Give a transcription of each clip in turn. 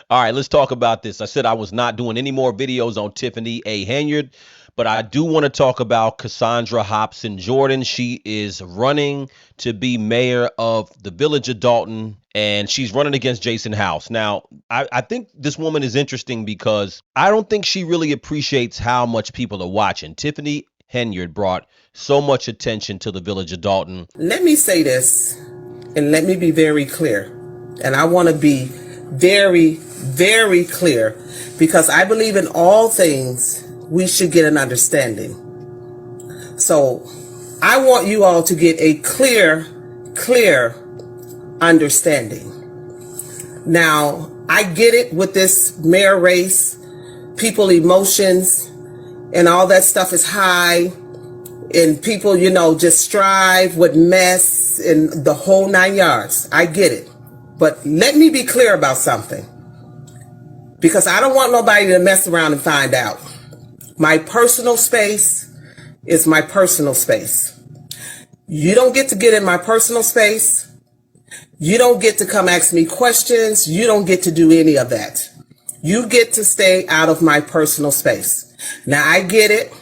All right, let's talk about this. I said I was not doing any more videos on Tiffany A. Henyard, but I do want to talk about Cassundra Hopson Jordan. She is running to be mayor of the village of Dolton, and she's running against Jason House. Now, I think this woman is interesting because I don't think she really appreciates how much people are watching. Tiffany Henyard brought so much attention to the village of Dolton. Let me say this, and let me be very clear. And I want to be very, very clear, because I believe in all things we should get an understanding. So I want you all to get a clear understanding. Now, I get it with this mayor race, people emotions and all that stuff is high, and people, just strive with mess and the whole 9 yards. I get it. But let me be clear about something, because I don't want nobody to mess around and find out. My personal space is my personal space. You don't get in my personal space. You don't get to come ask me questions. You don't get to do any of that. You get to stay out of my personal space. Now, I get it.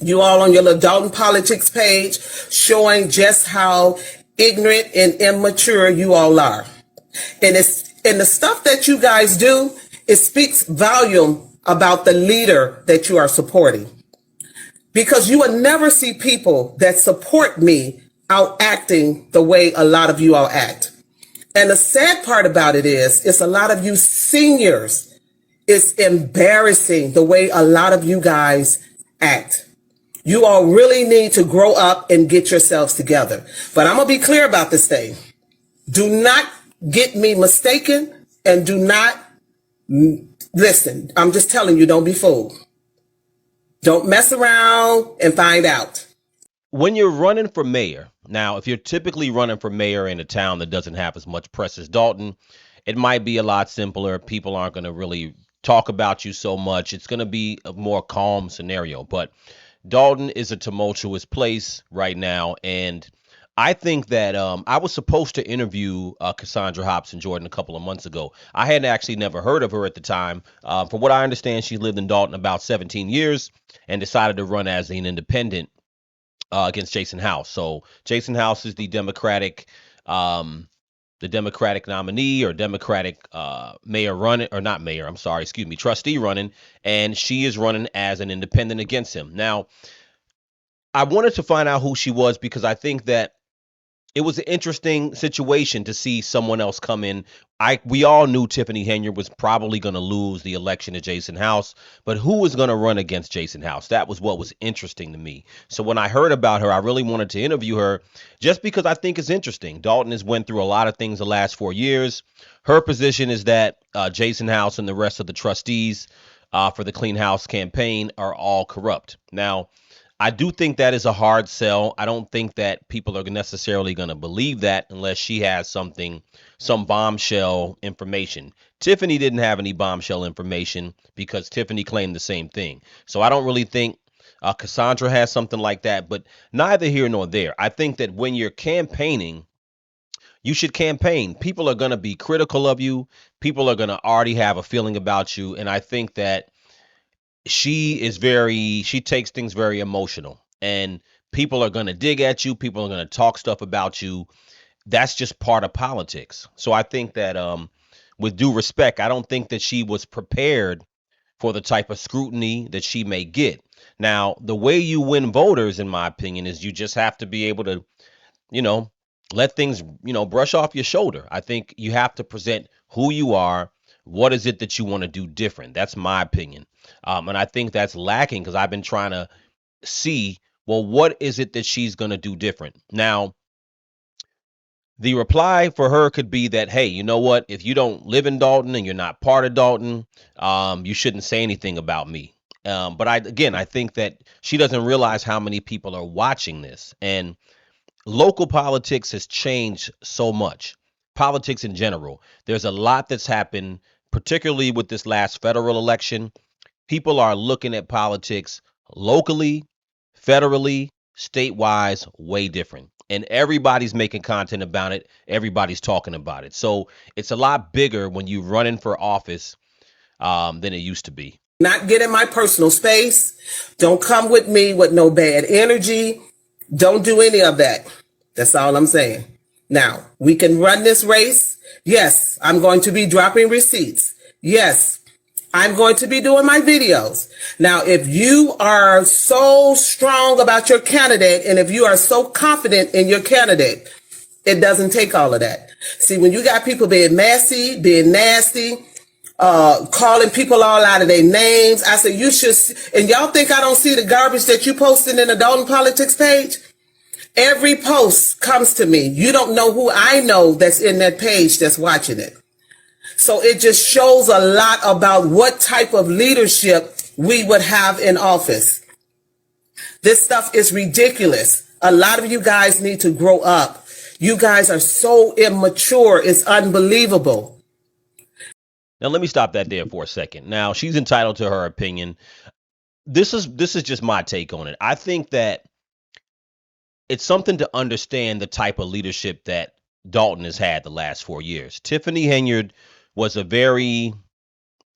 You all on your little Dolton Politics page showing just how ignorant and immature you all are. And the stuff that you guys do, it speaks volume about the leader that you are supporting. Because you will never see people that support me out acting the way a lot of you all act. And the sad part about it is a lot of you seniors, it's embarrassing the way a lot of you guys act. You all really need to grow up and get yourselves together. But I'm going to be clear about this thing. Do not get me mistaken, and do not listen. I'm just telling you, don't be fooled. Don't mess around and find out. When you're running for mayor, now, if you're typically running for mayor in a town that doesn't have as much press as Dolton, it might be a lot simpler. People aren't going to really talk about you so much. It's going to be a more calm scenario. But Dolton is a tumultuous place right now, and I think that I was supposed to interview Cassundra Hopson Jordan a couple of months ago. I had actually never heard of her at the time. From what I understand, she lived in Dolton about 17 years and decided to run as an independent against Jason House. So Jason House is the Democratic nominee, or Democratic mayor running, or not mayor, I'm sorry, excuse me, trustee running, and she is running as an independent against him. Now, I wanted to find out who she was because I think that it was an interesting situation to see someone else come in. We all knew Tiffany Henyard was probably going to lose the election to Jason House, but who was going to run against Jason House? That was what was interesting to me. So when I heard about her, I really wanted to interview her just because I think it's interesting. Dolton has went through a lot of things the last 4 years. Her position is that Jason House and the rest of the trustees for the Clean House campaign are all corrupt. Now, I do think that is a hard sell. I don't think that people are necessarily going to believe that unless she has some bombshell information. Tiffany didn't have any bombshell information because Tiffany claimed the same thing. So I don't really think Cassandra has something like that, but neither here nor there. I think that when you're campaigning, you should campaign. People are going to be critical of you. People are going to already have a feeling about you. And I think that she takes things very emotional, and people are going to dig at you. People are going to talk stuff about you. That's just part of politics. So I think that with due respect, I don't think that she was prepared for the type of scrutiny that she may get. Now, the way you win voters, in my opinion, is you just have to be able to, let things, brush off your shoulder. I think you have to present who you are. What is it that you want to do different? That's my opinion. And I think that's lacking because I've been trying to see, well, what is it that she's going to do different? Now, the reply for her could be that, hey, you know what? If you don't live in Dolton and you're not part of Dolton, you shouldn't say anything about me. But I think that she doesn't realize how many people are watching this. And local politics has changed so much. Politics in general. There's a lot that's happened, particularly with this last federal election. People are looking at politics locally, federally, State-wise, way different. And everybody's making content about it. Everybody's talking about it. So it's a lot bigger when you're running for office than it used to be. Not get in my personal space. Don't come with me with no bad energy. Don't do any of that. That's all I'm saying. Now, we can run this race. Yes, I'm going to be dropping receipts. Yes, I'm going to be doing my videos. Now, if you are so strong about your candidate and if you are so confident in your candidate, it doesn't take all of that. See, when you got people being messy, being nasty, calling people all out of their names, I said, you should, and y'all think I don't see the garbage that you posted in the Dolton Politics page? Every post comes to me. You don't know who I know that's in that page that's watching it. So it just shows a lot about what type of leadership we would have in office. This stuff is ridiculous. A lot of you guys need to grow up. You guys are so immature. It's unbelievable. Now, let me stop that there for a second. Now, she's entitled to her opinion. This is just my take on it. I think that it's something to understand the type of leadership that Dolton has had the last 4 years. Tiffany Henyard was a very,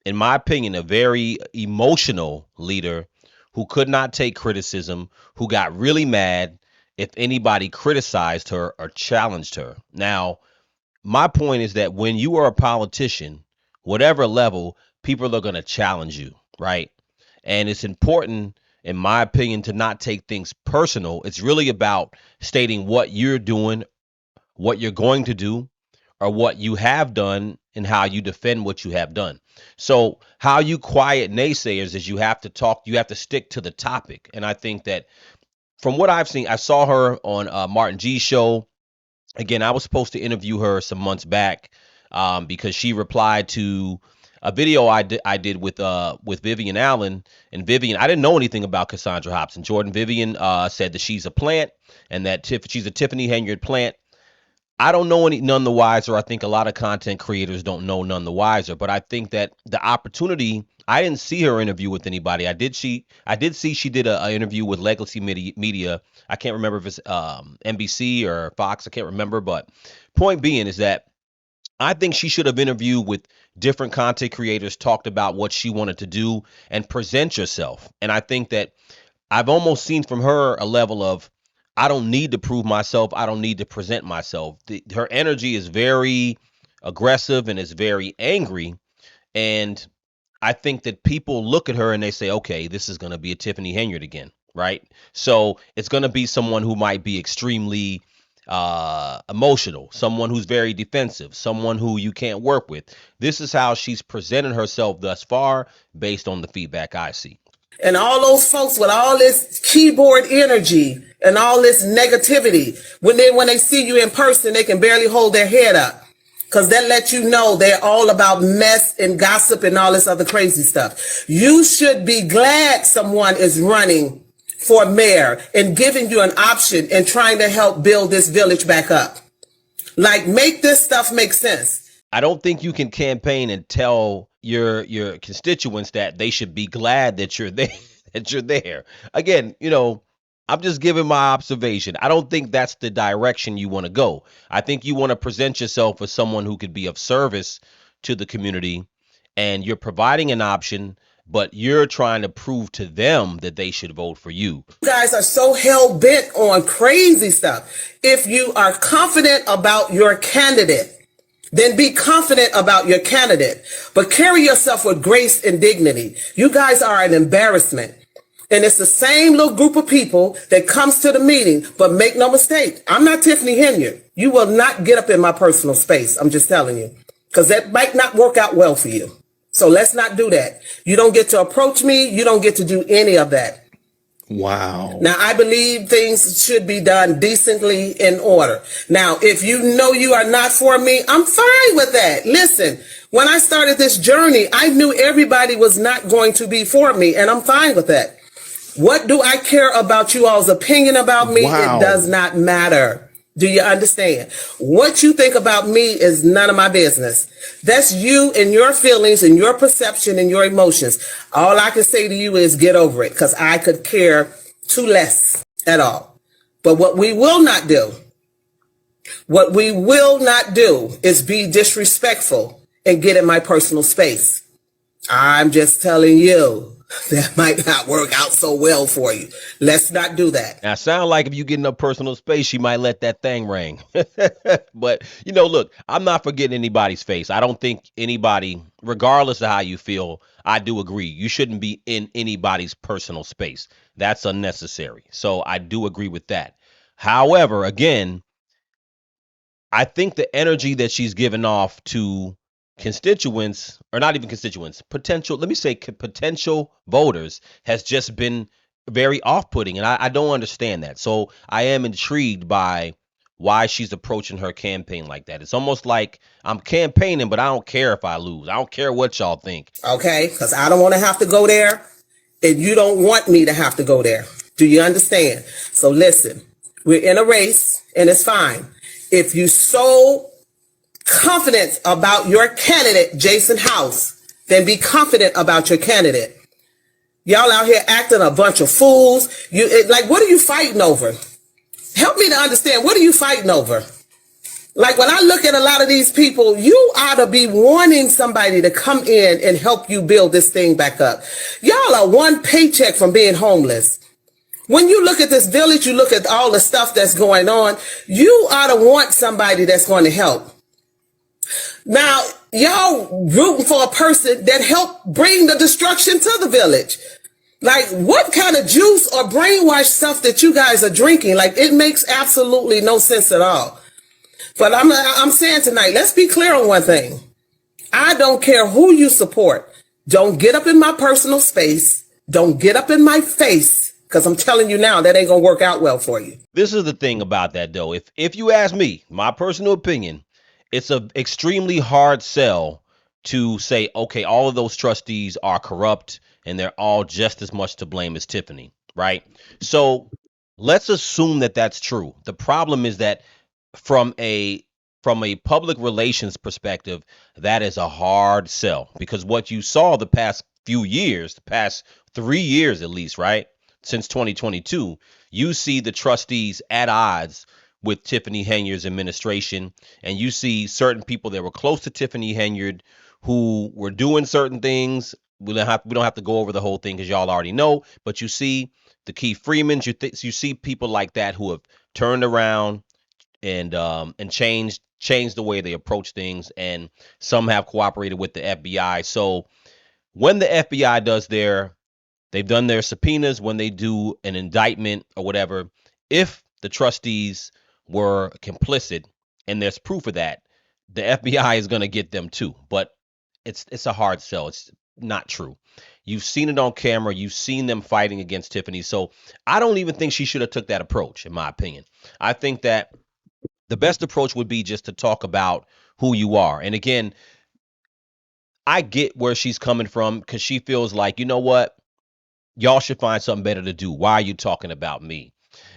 in my opinion, a very emotional leader who could not take criticism, who got really mad if anybody criticized her or challenged her. Now, my point is that when you are a politician, whatever level, people are going to challenge you, right? And it's important, in my opinion, to not take things personal. It's really about stating what you're doing, what you're going to do, or what you have done, and how you defend what you have done. So how you quiet naysayers is you have to talk, you have to stick to the topic. And I think that from what I've seen, I saw her on Martin G's show. Again, I was supposed to interview her some months back because she replied to a video I did with Vivian Allen. And Vivian, I didn't know anything about Cassundra Hopson. Jordan Vivian said that she's a plant and that she's a Tiffany Henyard plant. I don't know none the wiser. I think a lot of content creators don't know none the wiser. But I think that the opportunity, I didn't see her interview with anybody. I did see she did an interview with Legacy Media. I can't remember if it's NBC or Fox. I can't remember. But point being is that I think she should have interviewed with different content creators, talked about what she wanted to do, and present yourself. And I think that I've almost seen from her a level of, I don't need to prove myself. I don't need to present myself. Her energy is very aggressive and is very angry. And I think that people look at her and they say, okay, this is going to be a Tiffany Henyard again, right? So it's going to be someone who might be extremely emotional, someone who's very defensive, someone who you can't work with. This is how she's presented herself thus far based on the feedback I see. And all those folks with all this keyboard energy and all this negativity, when they see you in person, they can barely hold their head up, because that lets you know they're all about mess and gossip and all this other crazy stuff. You should be glad someone is running for mayor and giving you an option and trying to help build this village back up. Like, make this stuff make sense. I don't think you can campaign and tell your constituents that they should be glad that you're there, that you're there. Again, I'm just giving my observation. I don't think that's the direction you want to go. I think you want to present yourself as someone who could be of service to the community, and you're providing an option, but you're trying to prove to them that they should vote for you. You guys are so hell-bent on crazy stuff. If you are confident about your candidate, then be confident about your candidate, but carry yourself with grace and dignity. You guys are an embarrassment. And it's the same little group of people that comes to the meeting, but make no mistake, I'm not Tiffany Henyard. You will not get up in my personal space. I'm just telling you, because that might not work out well for you. So let's not do that. You don't get to approach me. You don't get to do any of that. Wow. Now, I believe things should be done decently in order. Now, if you know you are not for me, I'm fine with that. Listen, when I started this journey, I knew everybody was not going to be for me, and I'm fine with that. What do I care about you all's opinion about me? Wow. It does not matter. Do you understand? What you think about me is none of my business. That's you and your feelings and your perception and your emotions. All I can say to you is get over it, because I could care too less at all. But what we will not do is be disrespectful and get in my personal space. I'm just telling you, that might not work out so well for you. Let's not do that. Now, sound like if you get in a personal space, she might let that thing ring. But, look, I'm not forgetting anybody's face. I don't think anybody, regardless of how you feel, I do agree. You shouldn't be in anybody's personal space. That's unnecessary. So I do agree with that. However, again, I think the energy that she's given off to constituents, or not even constituents, potential voters, has just been very off-putting, and I don't understand that. So I am intrigued by why she's approaching her campaign like that. It's almost like I'm campaigning, but I don't care if I lose. I don't care what y'all think. Okay, because I don't want to have to go there, and you don't want me to have to go there. Do you understand? So listen, we're in a race, and it's fine. If you so confident about your candidate, Jason House, then be confident about your candidate. Y'all out here acting a bunch of fools. What are you fighting over? Help me to understand. What are you fighting over? Like, when I look at a lot of these people, you ought to be wanting somebody to come in and help you build this thing back up. Y'all are one paycheck from being homeless. When you look at this village, you look at all the stuff that's going on, you ought to want somebody that's going to help. Now, y'all rooting for a person that helped bring the destruction to the village. Like, what kind of juice or brainwash stuff that you guys are drinking? Like, it makes absolutely no sense at all. But I'm saying tonight, let's be clear on one thing. I don't care who you support. Don't get up in my personal space. Don't get up in my face. Because I'm telling you now, that ain't going to work out well for you. This is the thing about that, though. If you ask me, my personal opinion, it's an extremely hard sell to say, okay, all of those trustees are corrupt and they're all just as much to blame as Tiffany, right? So let's assume that that's true. The problem is that from a public relations perspective, that is a hard sell, because what you saw the past few years, the past 3 years at least, right? Since 2022, you see the trustees at odds with Tiffany Henyard's administration, and you see certain people that were close to Tiffany Henyard who were doing certain things. We don't have to go over the whole thing because y'all already know, but you see the Keith Freemans, you see people like that who have turned around and changed the way they approach things, and some have cooperated with the FBI. So when the FBI they've done their subpoenas, when they do an indictment or whatever, if the trustees were complicit and there's proof of that, the FBI is going to get them too. But it's a hard sell. It's not true. You've seen it on camera. You've seen them fighting against Tiffany. So I don't even think she should have took that approach, in my opinion. I think that the best approach would be just to talk about who you are. And again, I get where she's coming from, because she feels like, you know what? Y'all should find something better to do. Why are you talking about me?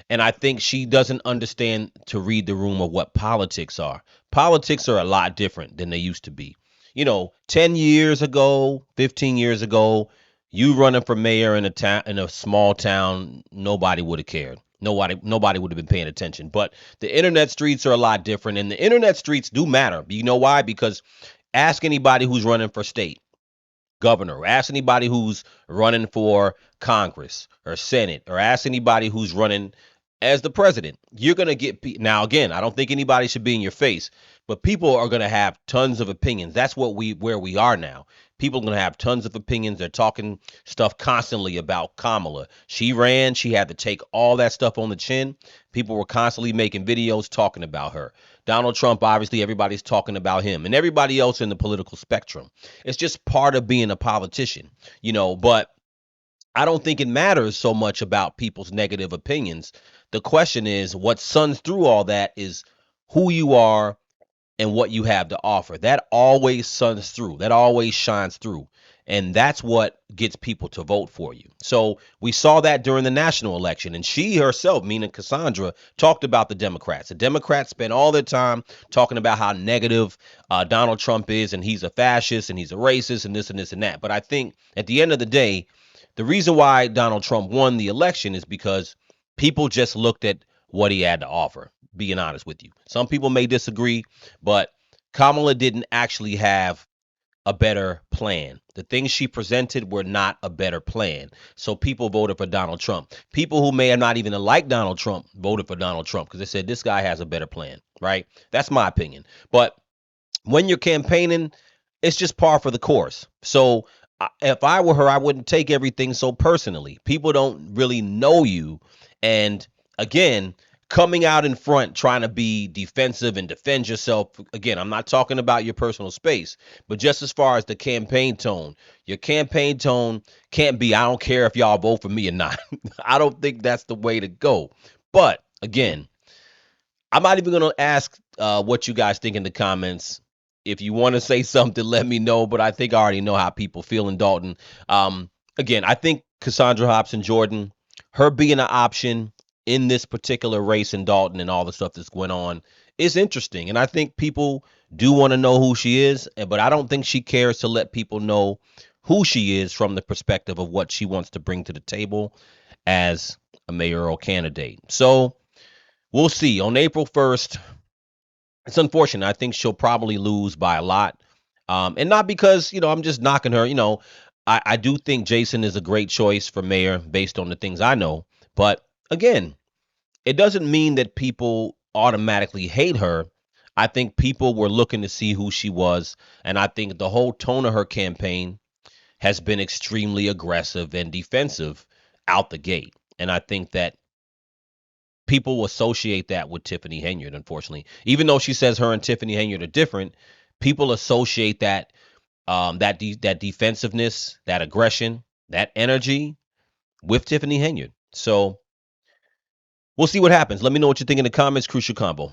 And I think she doesn't understand to read the room of what politics are. Politics are a lot different than they used to be. 10 years ago, 15 years ago, you running for mayor in a small town, nobody would have cared. Nobody would have been paying attention. But the internet streets are a lot different, and the internet streets do matter. You know why? Because ask anybody who's running for state governor, or ask anybody who's running for Congress or Senate, or ask anybody who's running as the president. You're going to get, now again, I don't think anybody should be in your face, but people are going to have tons of opinions. That's where we are now. People are going to have tons of opinions. They're talking stuff constantly about Kamala. She ran, she had to take all that stuff on the chin. People were constantly making videos talking about her. Donald Trump, obviously, everybody's talking about him, and everybody else in the political spectrum. It's just part of being a politician, but I don't think it matters so much about people's negative opinions. The question is, what suns through all that is who you are and what you have to offer. That always suns through. That always shines through. And that's what gets people to vote for you. So we saw that during the national election. And she herself, meaning Cassundra, talked about the Democrats. The Democrats spent all their time talking about how negative Donald Trump is, and he's a fascist, and he's a racist, and this and this and that. But I think at the end of the day, the reason why Donald Trump won the election is because people just looked at what he had to offer, being honest with you. Some people may disagree, but Kamala didn't actually have a better plan. The things she presented were not a better plan. So people voted for Donald Trump. People who may have not even liked Donald Trump voted for Donald Trump because they said this guy has a better plan, right? That's my opinion. But when you're campaigning, it's just par for the course. So if I were her, I wouldn't take everything so personally. People don't really know you. And again, coming out in front, trying to be defensive and defend yourself. Again, I'm not talking about your personal space, but just as far as the campaign tone, your campaign tone can't be, I don't care if y'all vote for me or not. I don't think that's the way to go. But again, I'm not even going to ask what you guys think in the comments. If you want to say something, let me know. But I think I already know how people feel in Dolton. Again, I think Cassundra Hopson Jordan, her being an option in this particular race in Dolton and all the stuff that's going on is interesting. And I think people do want to know who she is. But I don't think she cares to let people know who she is from the perspective of what she wants to bring to the table as a mayoral candidate. So we'll see. On April 1st, it's unfortunate. I think she'll probably lose by a lot. And not because, I'm just knocking her. I do think Jason is a great choice for mayor based on the things I know. But again, it doesn't mean that people automatically hate her. I think people were looking to see who she was. And I think the whole tone of her campaign has been extremely aggressive and defensive out the gate. And I think that people associate that with Tiffany Henyard, unfortunately. Even though she says her and Tiffany Henyard are different, people associate that that defensiveness, that aggression, that energy with Tiffany Henyard. So we'll see what happens. Let me know what you think in the comments. Crucial Combo.